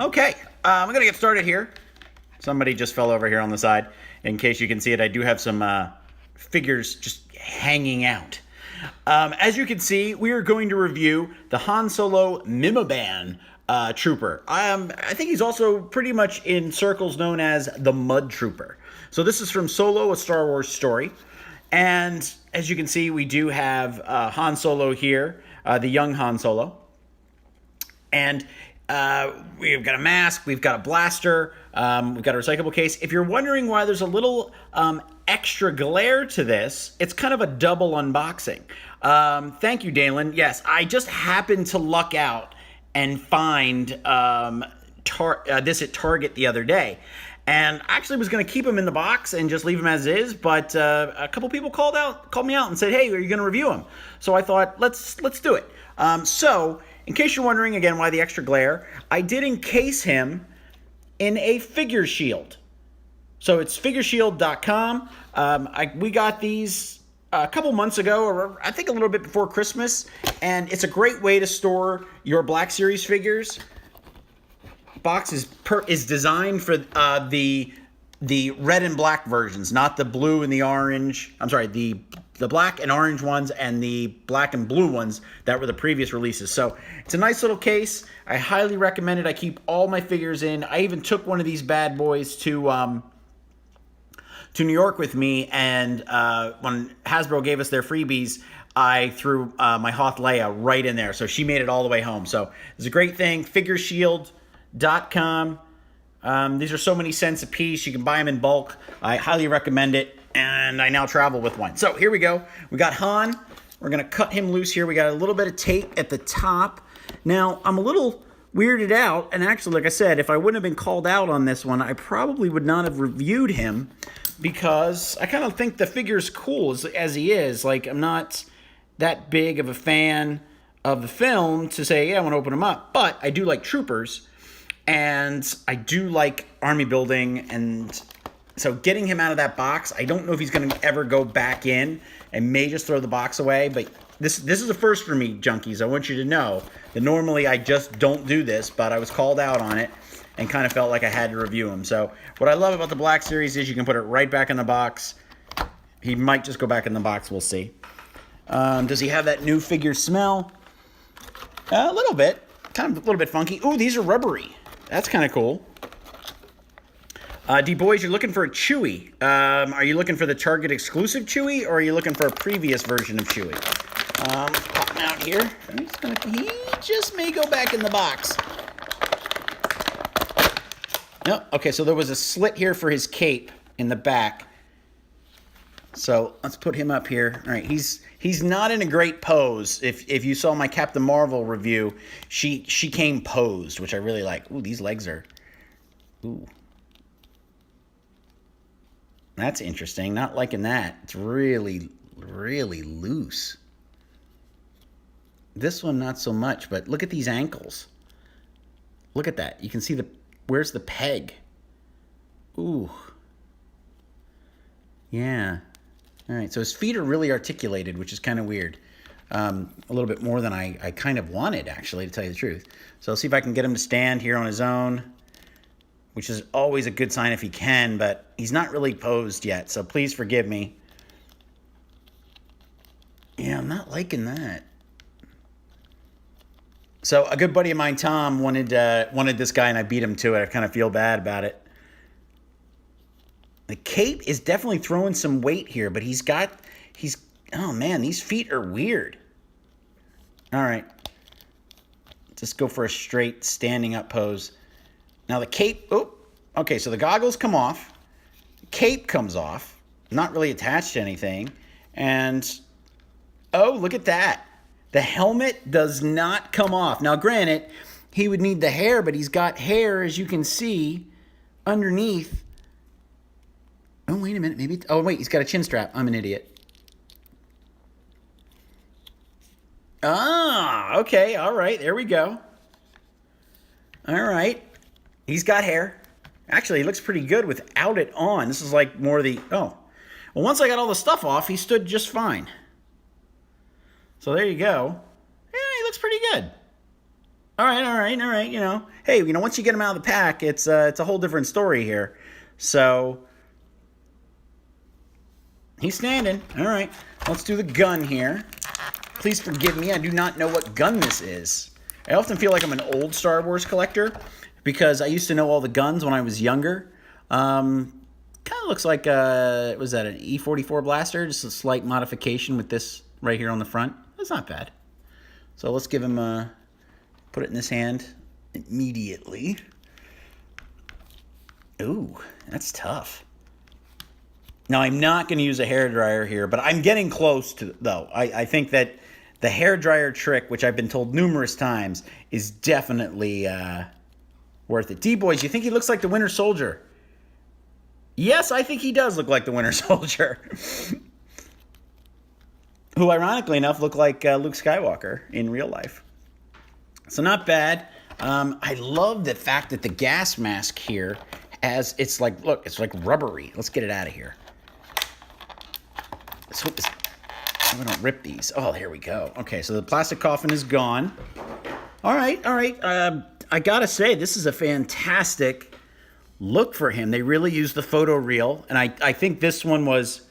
Okay, I'm going to get started here. Somebody just fell over here on the side. In case you can see it, I do have some figures just hanging out. As you can see, we are going to review the Han Solo Mimban Trooper. I think he's also pretty much in circles known as the Mud Trooper. So this is from Solo, a Star Wars story. And as you can see, we do have Han Solo here, the young Han Solo. And we've got a mask, we've got a blaster, we've got a recyclable case. If you're wondering why there's a little extra glare to this, it's kind of a double unboxing. Thank you, Dalen. Yes, I just happened to luck out and find this at Target the other day. And I actually was going to keep them in the box and just leave them as is, but a couple people called me out and said, "Hey, are you going to review them?" So I thought, let's do it. So, in case you're wondering again why the extra glare, I did encase him in a figure shield. So it's figureshield.com. We got these a couple months ago, or I think a little bit before Christmas, and it's a great way to store your Black Series figures. Box is designed for the red and black versions, not the blue and the orange. I'm sorry, the black and orange ones and the black and blue ones that were the previous releases. So it's a nice little case. I highly recommend it. I keep all my figures in. I even took one of these bad boys to New York with me, and when Hasbro gave us their freebies, I threw my Hoth Leia right in there. So she made it all the way home. So it's a great thing. Figureshield.com. These are so many cents a piece. You can buy them in bulk. I highly recommend it. And I now travel with one. So here we go. We got Han. We're going to cut him loose here. We got a little bit of tape at the top. Now, I'm a little weirded out. And actually, like I said, if I wouldn't have been called out on this one, I probably would not have reviewed him, because I kind of think the figure's cool as he is. Like, I'm not that big of a fan of the film to say, yeah, I want to open him up. But I do like troopers. And I do like army building, and so getting him out of that box, I don't know if he's going to ever go back in, and may just throw the box away. But this is a first for me, junkies. I want you to know that normally I just don't do this, but I was called out on it and kind of felt like I had to review him. So what I love about the Black Series is you can put it right back in the box. He might just go back in the box. We'll see. Does he have that new figure smell? A little bit. Kind of a little bit funky. Ooh, these are rubbery. That's kind of cool. D-Boys, you're looking for a Chewie. Are you looking for the Target exclusive Chewie, or are you looking for a previous version of Chewie? Pop him out here. He just may go back in the box. No, okay, so there was a slit here for his cape in the back. So let's put him up here. All right, he's not in a great pose. If you saw my Captain Marvel review, she came posed, which I really like. Ooh, these legs are... Ooh. That's interesting. Not liking that. It's really, really loose. This one, not so much, but look at these ankles. Look at that. You can see where's the peg? Ooh. Yeah. All right, so his feet are really articulated, which is kind of weird. A little bit more than I kind of wanted, actually, to tell you the truth. So I'll see if I can get him to stand here on his own, which is always a good sign if he can, but he's not really posed yet, so please forgive me. Yeah, I'm not liking that. So a good buddy of mine, Tom, wanted this guy, and I beat him to it. I kind of feel bad about it. The cape is definitely throwing some weight here, but oh man, these feet are weird. All right. Just go for a straight standing up pose. Now the cape, okay, so the goggles come off. The cape comes off, not really attached to anything. And, oh, look at that. The helmet does not come off. Now granted, he would need the hair, but he's got hair, as you can see, underneath. Oh, wait a minute. Maybe... Oh, wait. He's got a chin strap. I'm an idiot. Ah, okay. All right. There we go. All right. He's got hair. Actually, he looks pretty good without it on. This is like more the... Oh. Well, once I got all the stuff off, he stood just fine. So there you go. Yeah, he looks pretty good. All right, all right, all right. Hey, once you get him out of the pack, it's a whole different story here. So he's standing. All right, let's do the gun here. Please forgive me. I do not know what gun this is. I often feel like I'm an old Star Wars collector because I used to know all the guns when I was younger. Kind of looks like was that an E44 blaster? Just a slight modification with this right here on the front. That's not bad. So let's give him put it in his hand immediately. Ooh, that's tough. Now, I'm not going to use a hairdryer here, but I'm getting close to, though. I think that the hairdryer trick, which I've been told numerous times, is definitely worth it. D-Boys, you think he looks like the Winter Soldier? Yes, I think he does look like the Winter Soldier. Who, ironically enough, looked like Luke Skywalker in real life. So not bad. I love the fact that the gas mask here has, it's like, look, it's like rubbery. Let's get it out of here. Let's hope this, we don't rip these. Oh, here we go. Okay, so the plastic coffin is gone. All right, all right. I gotta say, this is a fantastic look for him. They really used the photo reel, and I think this one was,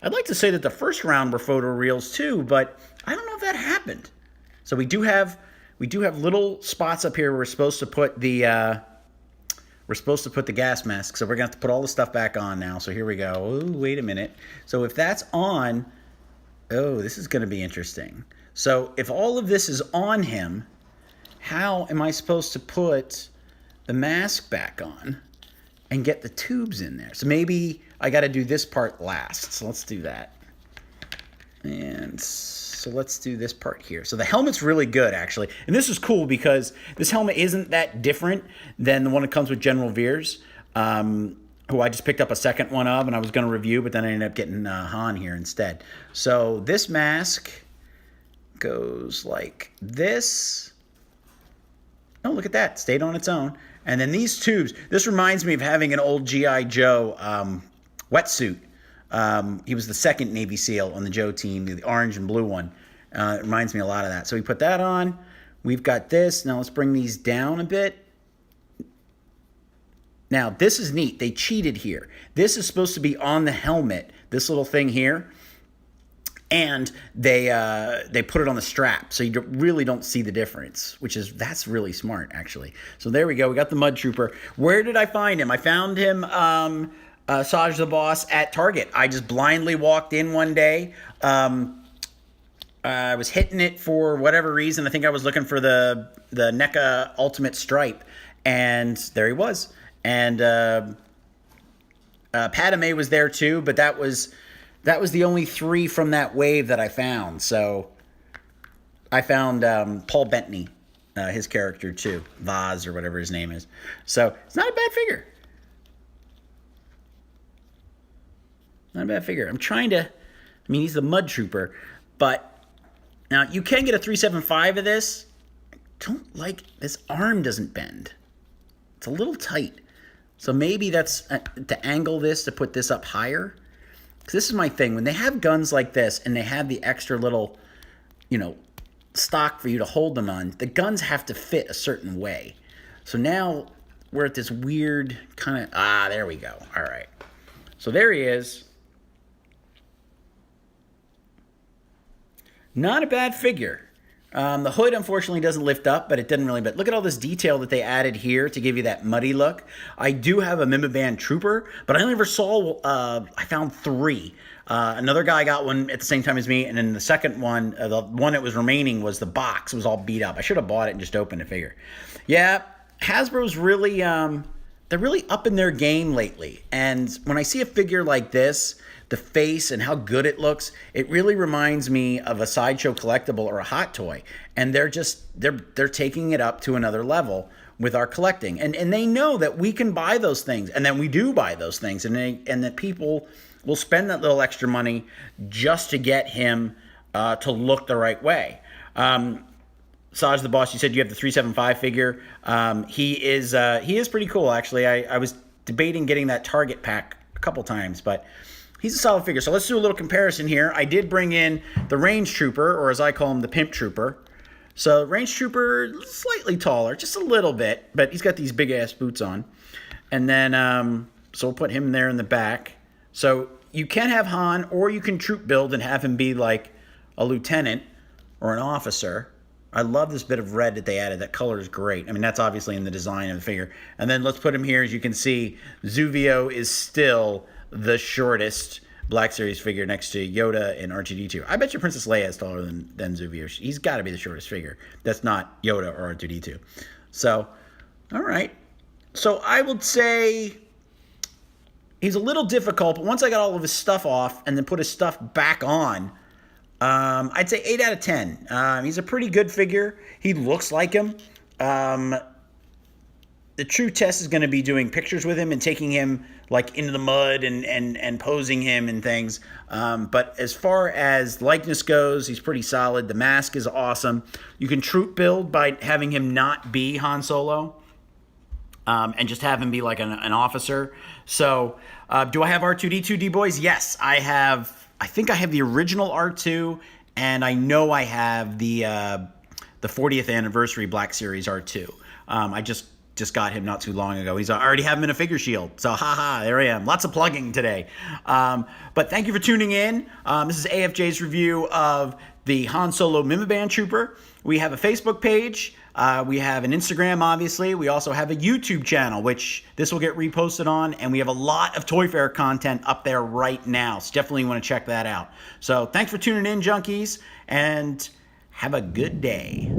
I'd like to say that the first round were photo reels too, but I don't know if that happened. So we do have little spots up here where we're supposed to put the gas mask. So we're gonna have to put all the stuff back on now. So here we go. Oh, wait a minute. So if that's on, oh, this is gonna be interesting. So if all of this is on him, how am I supposed to put the mask back on and get the tubes in there? So maybe I got to do this part last. So let's do that. And so let's do this part here. So the helmet's really good, actually. And this is cool because this helmet isn't that different than the one that comes with General Veers, who I just picked up a second one of and I was going to review, but then I ended up getting Han here instead. So this mask goes like this. Oh, look at that. Stayed on its own. And then these tubes. This reminds me of having an old G.I. Joe wetsuit. He was the second Navy SEAL on the Joe team, the orange and blue one. It reminds me a lot of that. So we put that on. We've got this. Now let's bring these down a bit. Now, this is neat. They cheated here. This is supposed to be on the helmet, this little thing here. And they put it on the strap, so you really don't see the difference, that's really smart, actually. So there we go. We got the Mud Trooper. Where did I find him? I found him, Saj the Boss, at Target. I just blindly walked in one day. I was hitting it for whatever reason. I think I was looking for the NECA Ultimate Stripe, and there he was. And Padme was there too, but that was the only 3 from that wave that I found. So I found Paul Bettany, his character too, Vaz or whatever his name is. So it's not a bad figure. Not a bad figure. I'm trying to, he's the Mud Trooper, but now you can get a 375 of this. I don't like, this arm doesn't bend. It's a little tight. So maybe that's to angle this, to put this up higher. Because this is my thing. When they have guns like this and they have the extra little, stock for you to hold them on, the guns have to fit a certain way. So now we're at this weird kind of, there we go. All right. So there he is. Not a bad figure. The hood, unfortunately, doesn't lift up, but it didn't really. But look at all this detail that they added here to give you that muddy look. I do have a Mimban Trooper, but I only ever saw, I found 3. Another guy got one at the same time as me, and then the second one, the one that was remaining was the box. It was all beat up. I should have bought it and just opened the figure. Yeah, Hasbro's really, they're really up in their game lately. And when I see a figure like this, the face and how good it looks, it really reminds me of a Sideshow collectible or a Hot Toy. And they're taking it up to another level with our collecting. And they know that we can buy those things, and that we do buy those things, and that people will spend that little extra money just to get him to look the right way. Saj the Boss, you said you have the 375 figure. He is pretty cool, actually. I was debating getting that Target pack a couple times, but he's a solid figure. So let's do a little comparison here. I did bring in the Range Trooper, or as I call him, the Pimp Trooper. So range trooper, slightly taller, just a little bit, but he's got these big ass boots on. And then, so we'll put him there in the back. So you can have Han, or you can troop build and have him be like a lieutenant or an officer. I love this bit of red that they added. That color is great. I mean, that's obviously in the design of the figure. And then let's put him here. As you can see, Zuvio is still the shortest Black Series figure next to Yoda and R2-D2. I bet you Princess Leia is taller than Zuvio. He's got to be the shortest figure. That's not Yoda or R2-D2. So, all right. So I would say he's a little difficult, but once I got all of his stuff off and then put his stuff back on, I'd say 8 out of 10. He's a pretty good figure. He looks like him. The true test is going to be doing pictures with him and taking him like into the mud and posing him and things. But as far as likeness goes, he's pretty solid. The mask is awesome. You can troop build by having him not be Han Solo. And just have him be like an officer. So, do I have R2-D2 D-Boys? Yes, I have. I think I have the original R2, and I know I have the 40th anniversary Black Series R2. I just got him not too long ago. I already have him in a figure shield. So, haha, there I am. Lots of plugging today. But thank you for tuning in. This is AFJ's review of the Han Solo Mimban Trooper. We have a Facebook page. We have an Instagram, obviously. We also have a YouTube channel, which this will get reposted on. And we have a lot of Toy Fair content up there right now. So definitely want to check that out. So thanks for tuning in, junkies. And have a good day.